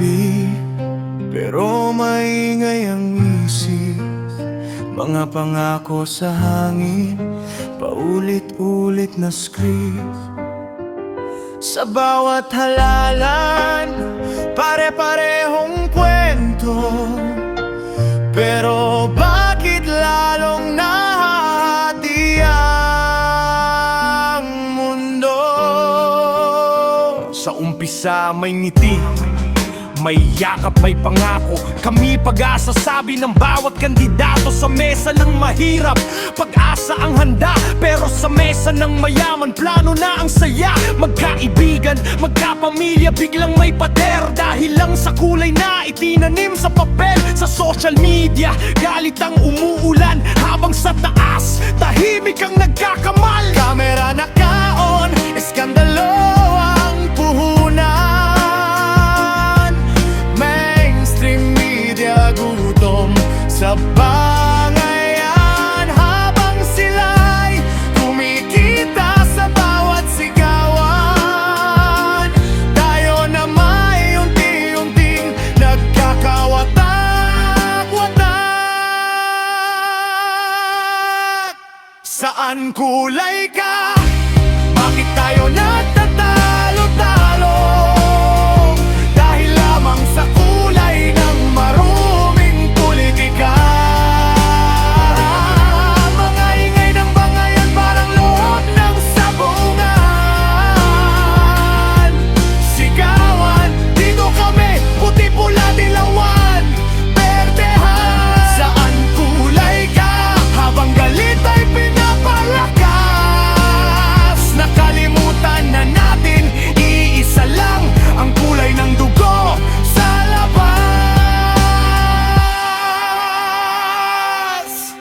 gabi, pero maingay ang isip. Mga pangako sa hangin, paulit-ulit na script. Sa bawat halalan, pare-parehong kwento. Pero bakit lalong nahahati ang mundo? Sa umpisa may ngiti, may yakap, may pangako. Kami pag-asa, sabi ng bawat kandidato. Sa mesa ng mahirap, pag-asa ang handa. Pero sa mesa ng mayaman, plano na ang saya. Magkaibigan, magkapamilya, biglang may pader. Dahil lang sa kulay na itinanim sa papel. Sa social media, galit ang umuulan. Habang sa taas, tahimik ang nagkakamal. Kamera nakaon, eskandalo ang puhunan. Mainstream media gutom sa bangayan. Habang sila'y kumikita sa bawat sigawan, tayo na may unti-unting nagkakawatak-watak. Saan kulay ka? Bakit tayo nagtatalo-talo? Dahil lamang sa kulay ng maruming politika. Mga ingay ng bangayan, parang loob ng sabungan. Sigawan, dito kami, puti-pula, dilawan, berdehan. Saan kulay ka? Habang galit ay pinapalakas. Nakalimutan na natin, iisa lang ang kulay ng dugo sa labas.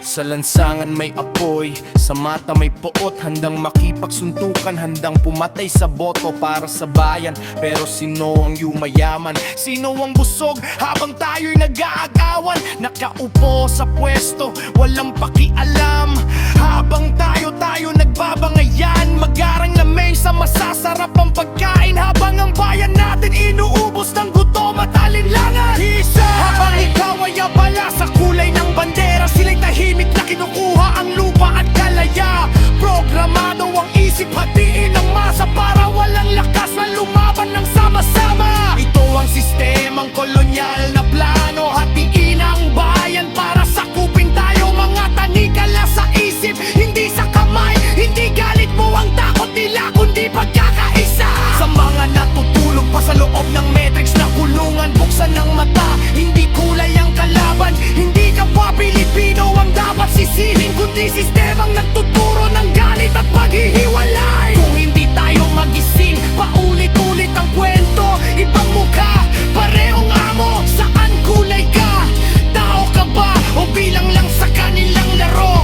Sa lansangan may apoy, sa mata may puot. Handang makipagsuntukan, handang pumatay sa boto para sa bayan. Pero sino ang yumayaman? Sino ang busog habang tayo'y nag-aagawan? Nakaupo sa pwesto, walang pakialam. Habang tayo nagbabangayan, magarang na may sa masasarap ang pagkain. Habang ang bayan natin inuubos ng gutom at alinlangan. Habang ikaw ay abala sa kulay ng bandera, sila'y tahimik na kinukuha ang lupa at kalaya. Programado ang isip, hatiin ang masa para walang lakas na lumaban ng sama-sama. Ito ang sistemang kolonyal na plano, hatiin ang bayan para sakupin tayo. Mga tanikala sa isip, hindi sa kamay. Hindi galit mo ang takot nila, kundi pagkakaisa. Sa mga natutulog pa sa loob ng matrix na kulungan, buksan ng mata, hindi kulay ang kalaban. Hindi kapwa Pilipino ang dapat sisihin, kundi sistemang nagtuturo ng galit at paghihiwalay. Kung hindi tayo magising, paulit-ulit ang kwento. Ibang mukha, parehong amo. Saan kulay ka? Tao ka ba o bilang lang sa kanilang laro?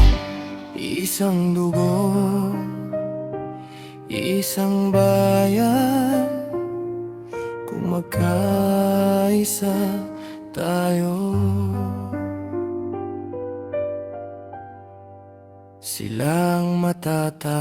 Isang dugo, isang bayan. Kung magkaisa tayo, silang matatalo.